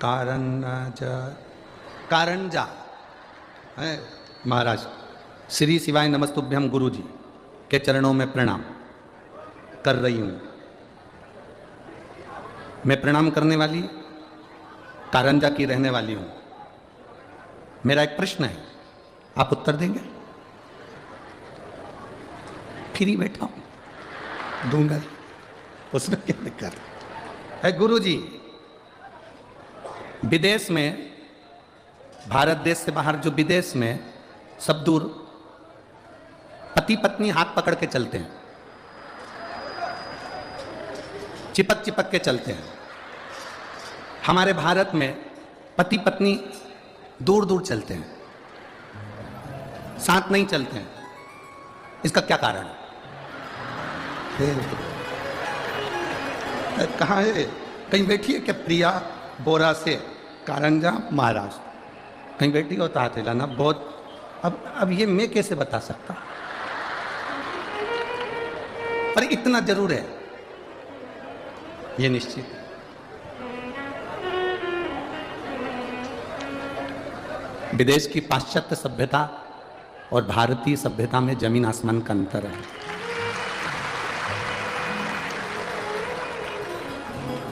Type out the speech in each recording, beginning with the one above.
कारंजा है महाराज। श्री शिवाय नमस्तुभ्यम गुरु जी के चरणों में प्रणाम कर रही हूँ। मैं प्रणाम करने वाली कारंजा की रहने वाली हूँ। मेरा एक प्रश्न है, आप उत्तर देंगे? फ्री बैठा हूँ, दूंगा, उसमें क्या दिक्कत है? गुरु जी, विदेश में, भारत देश से बाहर जो विदेश में सब दूर पति पत्नी हाथ पकड़ के चलते हैं, चिपक चिपक के चलते हैं। हमारे भारत में पति पत्नी दूर दूर चलते हैं, साथ नहीं चलते हैं। इसका क्या कारण है? कहाँ है? कहीं बैठी है क्या प्रिया बोरा से कारंजा महाराज? कहीं बैठी हो तो हाथ हिलाना। बहुत अब ये मैं कैसे बता सकता, पर इतना जरूर है, ये निश्चित है। विदेश की पाश्चात्य सभ्यता और भारतीय सभ्यता में जमीन आसमान का अंतर है।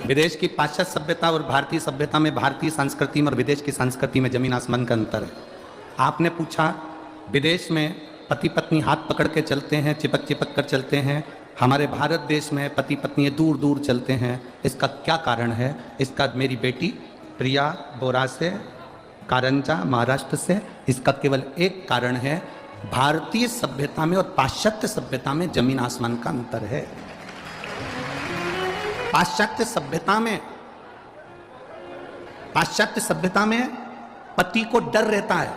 विदेश की पाश्चात्य सभ्यता और भारतीय सभ्यता में, भारतीय संस्कृति में और विदेश की संस्कृति में जमीन आसमान का अंतर है। आपने पूछा विदेश में पति पत्नी हाथ पकड़ के चलते हैं, चिपक चिपक कर चलते हैं, हमारे भारत देश में पति पत्नी दूर दूर चलते हैं। इसका क्या कारण है? इसका मेरी बेटी प्रिया बोरा से, कारंजा महाराष्ट्र से, इसका केवल एक कारण है, भारतीय सभ्यता में और पाश्चात्य सभ्यता में जमीन आसमान का अंतर है। पाश्चात्य सभ्यता में पति को डर रहता है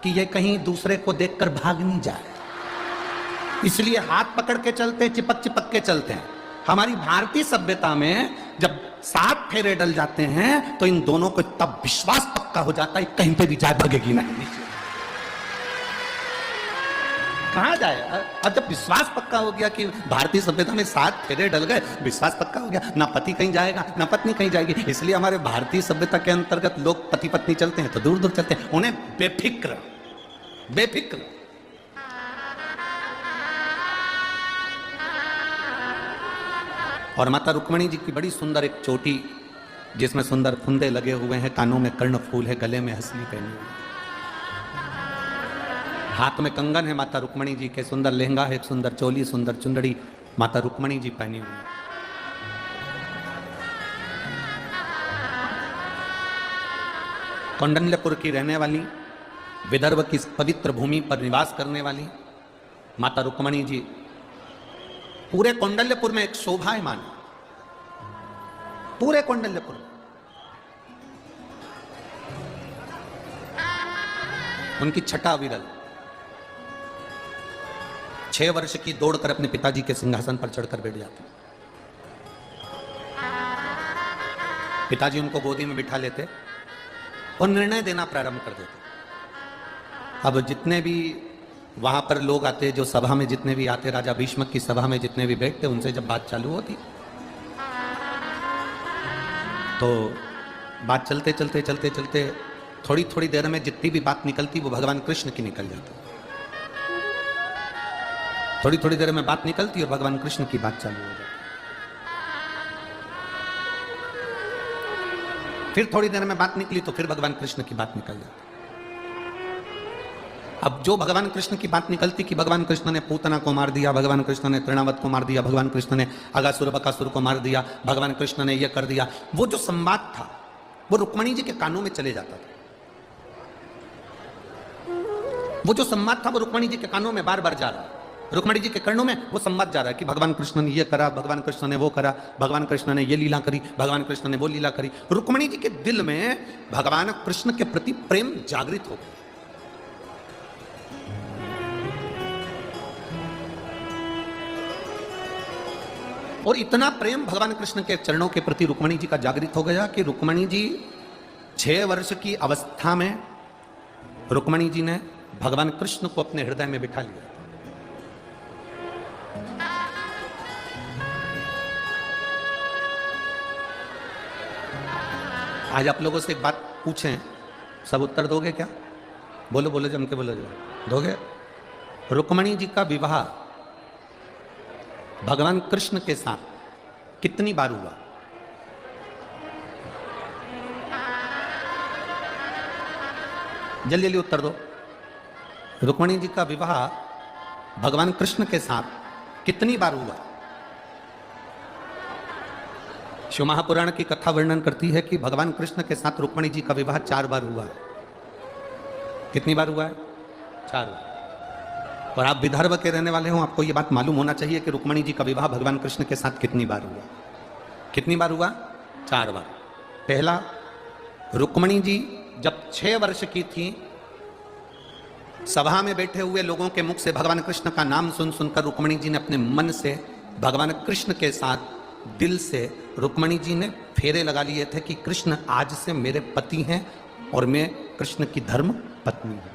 कि ये कहीं दूसरे को देखकर भाग नहीं जाए, इसलिए हाथ पकड़ के चलते हैं, चिपक चिपक के चलते हैं। हमारी भारतीय सभ्यता में जब 7 फेरे डल जाते हैं तो इन दोनों को तब विश्वास पक्का हो जाता है, कहीं पे भी जाए भगेगी नहीं। कहाँ जाए? अब जब विश्वास पक्का हो गया कि भारतीय सभ्यता में 7 फेरे डल गए, विश्वास पक्का हो गया, ना पति कहीं जाएगा ना पत्नी कहीं जाएगी। इसलिए हमारे भारतीय सभ्यता के अंतर्गत लोग पति पत्नी चलते हैं तो दूर दूर चलते हैं, उन्हें बेफिक्र और माता रुक्मणी जी की बड़ी सुंदर एक चोटी, जिसमें सुंदर फुंदे लगे हुए हैं, कानों में कर्ण फूल है, गले में हंसली पहनी हुई, हाथ में कंगन है माता रुक्मणी जी के, सुंदर लहंगा है, सुंदर चोली, सुंदर चुंदड़ी माता रुक्मणी जी पहनी हुई। कौंडल्यपुर की रहने वाली, विदर्भ की पवित्र भूमि पर निवास करने वाली माता रुक्मणी जी पूरे कौंडल्यपुर में एक शोभायमान, पूरे कौंडल्यपुर। उनकी छठा विरल 6 वर्ष की दौड़कर अपने पिताजी के सिंहासन पर चढ़कर बैठ जाते। पिताजी उनको गोदी में बिठा लेते और निर्णय देना प्रारंभ कर देते। अब जितने भी वहां पर लोग आते, जो सभा में जितने भी आते, राजा भीष्मक की सभा में जितने भी बैठते, उनसे जब बात चालू होती तो बात चलते चलते चलते चलते थोड़ी थोड़ी देर में जितनी भी बात निकलती वो भगवान कृष्ण की निकल जाती। थोड़ी थोड़ी देर में बात निकलती और भगवान कृष्ण की बात चालू हो जाती। फिर थोड़ी देर में बात निकली तो फिर भगवान कृष्ण की बात निकल जाती। अब जो भगवान कृष्ण की बात निकलती कि भगवान कृष्ण ने पूतना को मार दिया, भगवान कृष्ण ने तृणावत को मार दिया, भगवान कृष्ण ने अगासुर बकासुर को मार दिया, भगवान कृष्ण ने यह कर दिया, वो जो संवाद था वो रुक्मणी जी के कानों में चले जाता था। वो जो संवाद था वो रुक्मणी जी के कानों में बार बार जा रहा है, रुक्मणी जी के कर्णों में वो संवाद जा रहा है कि भगवान कृष्ण ने ये करा, भगवान कृष्ण ने वो करा, भगवान कृष्ण ने ये लीला करी, भगवान कृष्ण ने वो लीला करी। रुक्मणी जी के दिल में भगवान कृष्ण के प्रति प्रेम जागृत हो गया। और इतना प्रेम भगवान कृष्ण के चरणों के प्रति रुक्मणी जी का जागृत हो गया कि रुक्मणी जी 6 वर्ष की अवस्था में रुक्मणी जी ने भगवान कृष्ण को अपने हृदय में बिठा लिया। आज आप लोगों से एक बात पूछें, सब उत्तर दोगे क्या? बोलो बोलो, जम के बोलो, दोगे? रुक्मणी जी का विवाह भगवान कृष्ण के साथ कितनी बार हुआ? जल्दी जल्दी उत्तर दो। रुक्मणी जी का विवाह भगवान कृष्ण के साथ कितनी बार हुआ? शिव महापुराण की कथा वर्णन करती है कि भगवान कृष्ण के साथ रुक्मणी जी का विवाह 4 बार हुआ है। कितनी बार हुआ है? 4 बार। और आप विदर्भ के रहने वाले हो, आपको यह बात मालूम होना चाहिए कि रुक्मणी जी का विवाह भगवान कृष्ण के साथ कितनी बार हुआ? कितनी बार हुआ? 4 बार। पहला, रुक्मणी जी जब 6 वर्ष की थी, सभा में बैठे हुए लोगों के मुख से भगवान कृष्ण का नाम सुन सुनकर रुक्मणी जी ने अपने मन से भगवान कृष्ण के साथ दिल से रुक्मणी जी ने फेरे लगा लिए थे कि कृष्ण आज से मेरे पति हैं और मैं कृष्ण की धर्म पत्नी हूं।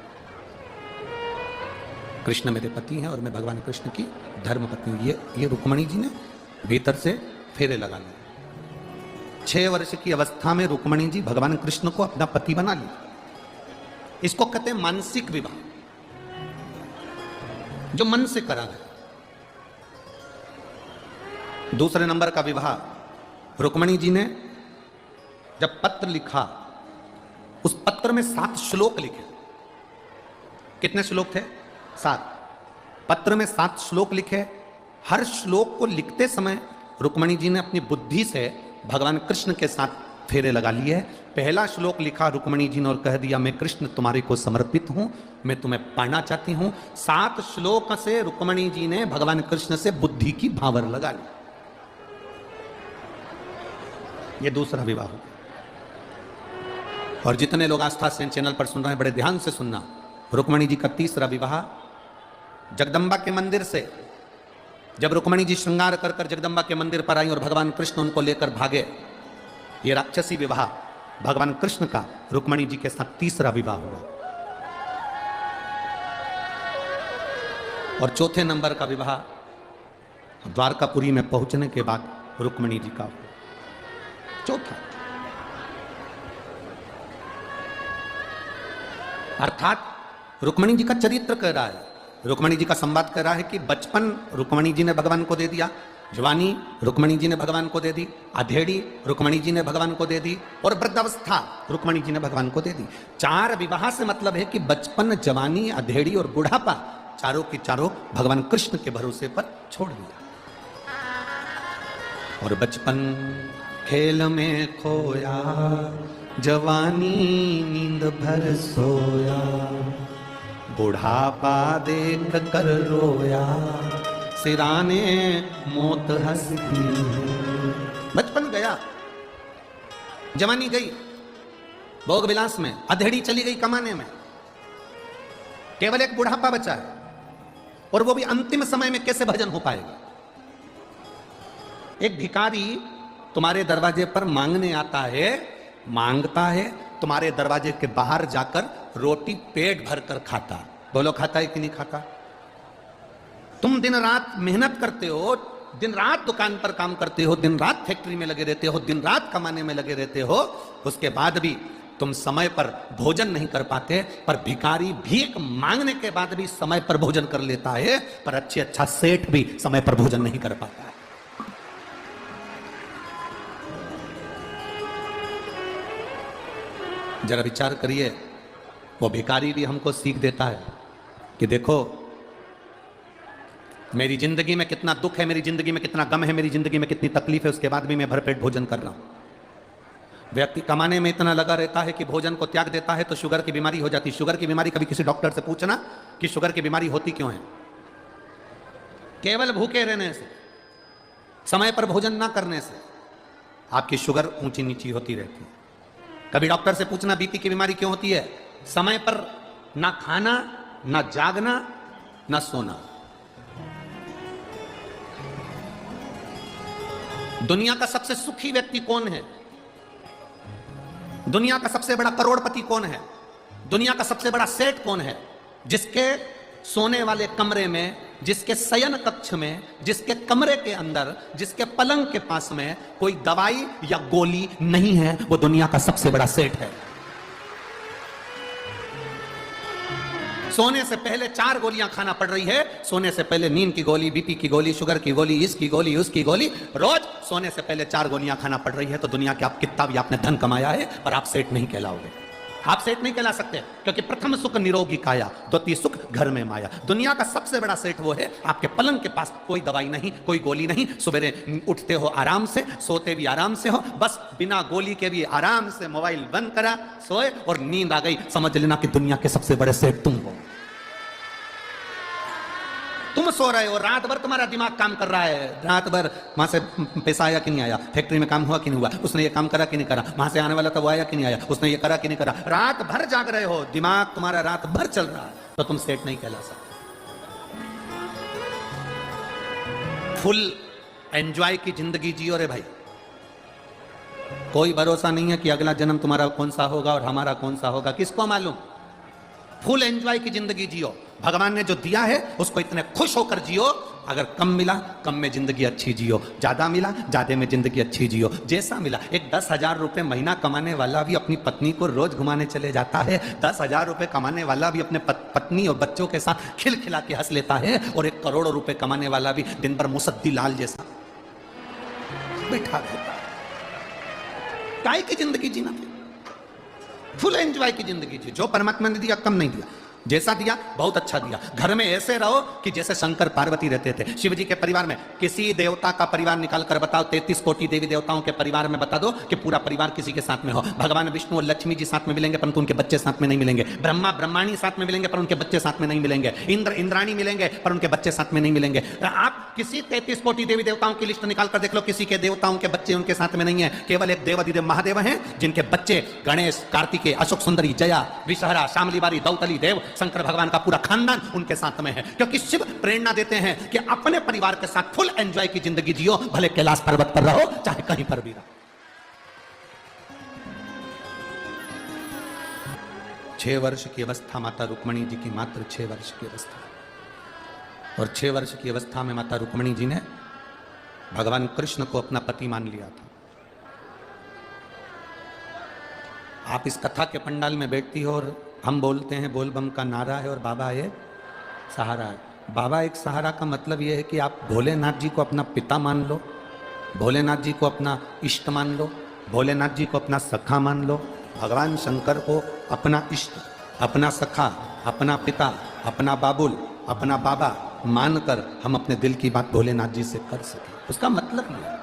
कृष्ण मेरे पति हैं और मैं भगवान कृष्ण की धर्म पत्नी हूं। ये रुक्मणी जी ने भीतर से फेरे लगा लिए। 6 वर्ष की अवस्था में रुक्मणी जी भगवान कृष्ण को अपना पति बना लिया। इसको कहते हैं मानसिक विवाह, जो मन से करा गया। दूसरे नंबर का विवाह, रुक्मणी जी ने जब पत्र लिखा, उस पत्र में 7 श्लोक लिखे। कितने श्लोक थे? 7। पत्र में 7 श्लोक लिखे। हर श्लोक को लिखते समय रुक्मणी जी ने अपनी बुद्धि से भगवान कृष्ण के साथ फेरे लगा लिए। पहला श्लोक लिखा रुक्मणी जी ने और कह दिया, मैं कृष्ण तुम्हारे को समर्पित हूं, मैं तुम्हें पाना चाहती हूं। 7 श्लोक से रुक्मणी जी ने भगवान कृष्ण से बुद्धि की भावर लगा ली। ये दूसरा विवाह हो। और जितने लोग आस्था सेन चैनल पर सुन रहे हैं, बड़े ध्यान से सुनना। रुक्मणी जी का तीसरा विवाह जगदम्बा के मंदिर से, जब रुक्मणी जी श्रृंगार कर कर जगदम्बा के मंदिर पर आई और भगवान कृष्ण उनको लेकर भागे, ये राक्षसी विवाह भगवान कृष्ण का रुक्मणी जी के साथ तीसरा विवाह हुआ। और चौथे नंबर का विवाह द्वारकापुरी में पहुंचने के बाद रुक्मणी जी का हुआ। चौथा, अर्थात रुक्मणी जी का चरित्र कह रहा है, रुक्मणी जी का संवाद कह रहा है कि बचपन रुक्मणी जी ने भगवान को दे दिया, जवानी रुक्मणी जी ने भगवान को दे दी, अधेड़ी रुक्मणी जी ने भगवान को दे दी, और वृद्धावस्था रुक्मणी जी ने भगवान को दे दी। 4 विवाह से मतलब है कि बचपन, जवानी, अधेड़ी और बुढ़ापा चारों की चारों भगवान कृष्ण के भरोसे पर छोड़ दिया। और बचपन खेल में खोया, जवानी नींद भर सोया, बुढ़ापा देख कर रोया, सिराने मौत हंसती। बचपन गया, जवानी गई भोग विलास में, अधेड़ी चली गई कमाने में, केवल एक बुढ़ापा बचा है। और वो भी अंतिम समय में कैसे भजन हो पाएगा? एक भिखारी तुम्हारे दरवाजे पर मांगने आता है, मांगता है, तुम्हारे दरवाजे के बाहर जाकर रोटी पेट भर कर खाता। बोलो, खाता है कि नहीं खाता? तुम दिन रात मेहनत करते हो, दिन रात दुकान पर काम करते हो, दिन रात फैक्ट्री में लगे रहते हो, दिन रात कमाने में लगे रहते हो, उसके बाद भी तुम समय पर भोजन नहीं कर पाते। पर भिखारी भीख मांगने के बाद भी समय पर भोजन कर लेता है, पर अच्छा सेठ भी समय पर भोजन नहीं कर पाता है। जरा विचार करिए, वो भिखारी भी हमको सीख देता है कि देखो मेरी जिंदगी में कितना दुख है, मेरी जिंदगी में कितना गम है, मेरी जिंदगी में कितनी तकलीफ है, उसके बाद भी मैं भरपेट भोजन कर रहा हूं। व्यक्ति कमाने में इतना लगा रहता है कि भोजन को त्याग देता है तो शुगर की बीमारी हो जाती है। शुगर की बीमारी, कभी किसी डॉक्टर से पूछना कि शुगर की बीमारी होती क्यों है? केवल भूखे रहने से, समय पर भोजन ना करने से आपकी शुगर ऊंची नीची होती रहती है। कभी डॉक्टर से पूछना बीपी की बीमारी क्यों होती है? समय पर ना खाना, ना जागना, ना सोना। दुनिया का सबसे सुखी व्यक्ति कौन है? दुनिया का सबसे बड़ा करोड़पति कौन है? दुनिया का सबसे बड़ा सेठ कौन है? जिसके सोने वाले कमरे में जिसके शयन कक्ष में, जिसके कमरे के अंदर, जिसके पलंग के पास में कोई दवाई या गोली नहीं है, वो दुनिया का सबसे बड़ा सेठ है। सोने से पहले 4 गोलियां खाना पड़ रही है। सोने से पहले नींद की गोली, बीपी की गोली, शुगर की गोली, इसकी गोली, उसकी गोली, रोज सोने से पहले 4 गोलियां खाना पड़ रही है। तो दुनिया के आप कितना भी आपने धन कमाया है, पर आप सेठ नहीं कहलाओगे। आप सेठ नहीं कहला सकते, क्योंकि प्रथम सुख निरोगी काया, द्वितीय सुख घर में माया। दुनिया का सबसे बड़ा सेठ वो है आपके पलंग के पास कोई दवाई नहीं, कोई गोली नहीं, सवेरे उठते हो आराम से, सोते भी आराम से हो, बस बिना गोली के भी आराम से मोबाइल बंद करा, सोए और नींद आ गई, समझ लेना कि दुनिया के सबसे बड़े सेठ तुम हो। तुम सो रहे हो, रात भर तुम्हारा दिमाग काम कर रहा है, रात भर वहां से पैसा आया कि नहीं आया, फैक्ट्री में काम हुआ कि नहीं हुआ, उसने ये काम करा कि नहीं करा, वहां से आने वाला था वो आया कि नहीं आया, उसने ये करा कि नहीं करा, रात भर जाग रहे हो, दिमाग तुम्हारा रात भर चल रहा है, तो तुम सेठ नहीं कहला सकते। फुल एंजॉय की जिंदगी जियो रे भाई। कोई भरोसा नहीं है कि अगला जन्म तुम्हारा कौन सा होगा और हमारा कौन सा होगा, किसको मालूम। फुल एंजॉय की जिंदगी जियो। भगवान ने जो दिया है उसको इतने खुश होकर जियो। अगर कम मिला, कम में जिंदगी अच्छी जियो, ज्यादा मिला, ज्यादा में जिंदगी अच्छी जियो। जैसा मिला, एक 10,000 रुपए महीना कमाने वाला भी अपनी पत्नी को रोज घुमाने चले जाता है। 10,000 रुपए कमाने वाला भी अपने पत्नी और बच्चों के साथ खिलखिला के हंस लेता है। और 1 करोड़ रुपए कमाने वाला भी दिन भर मुसद्दी लाल जैसा बैठा रहता है। काय की जिंदगी जीना, फुल एंजॉय की जिंदगी जी। जो परमात्मा ने दिया कम नहीं दिया, जैसा दिया बहुत अच्छा दिया। घर में ऐसे रहो कि जैसे शंकर पार्वती रहते थे। शिव जी के परिवार में किसी देवता का परिवार निकाल कर बताओ, 33 कोटि देवी देवताओं के परिवार में बता दो कि पूरा परिवार किसी के साथ में हो। भगवान विष्णु और लक्ष्मी जी साथ में मिलेंगे परंतु उनके बच्चे साथ में नहीं मिलेंगे। ब्रह्मा ब्रह्माणी साथ में मिलेंगे पर उनके बच्चे साथ में नहीं मिलेंगे। इंद्र इंद्राणी मिलेंगे पर उनके बच्चे साथ में नहीं मिलेंगे। आप किसी 33 कोटि देवी देवताओं की लिस्ट निकाल कर देख लो, किसी के देवताओं के बच्चे उनके साथ में नहीं है। केवल एक देवाधिदेव महादेव हैं जिनके बच्चे गणेश, कार्तिकेय, अशोक सुंदरी, जया, विषहरा, शामली बारी, दौतली देव, शंकर भगवान का पूरा खानदान उनके साथ में है। क्योंकि शिव प्रेरणा देते हैं कि अपने परिवार के साथ फुल एंजॉय की जिंदगी जियो, भले कैलाश पर्वत पर रहो चाहे कहीं पर भी रहो। 6 वर्ष की अवस्था माता रुक्मणी जी की, मात्र 6 वर्ष की अवस्था। और 6 वर्ष की अवस्था में माता रुक्मणी जी ने भगवान कृष्ण को अपना पति मान लिया था। आप इस कथा के पंडाल में बैठती हो और हम बोलते हैं बोल बम का नारा है और बाबा ये सहारा है। बाबा एक सहारा का मतलब यह है कि आप भोलेनाथ जी को अपना पिता मान लो, भोलेनाथ जी को अपना इष्ट मान लो, भोलेनाथ जी को अपना सखा मान लो। भगवान शंकर को अपना इष्ट, अपना सखा, अपना पिता, अपना बाबुल, अपना बाबा मानकर हम अपने दिल की बात भोलेनाथ जी से कर सकें, उसका मतलब यह है।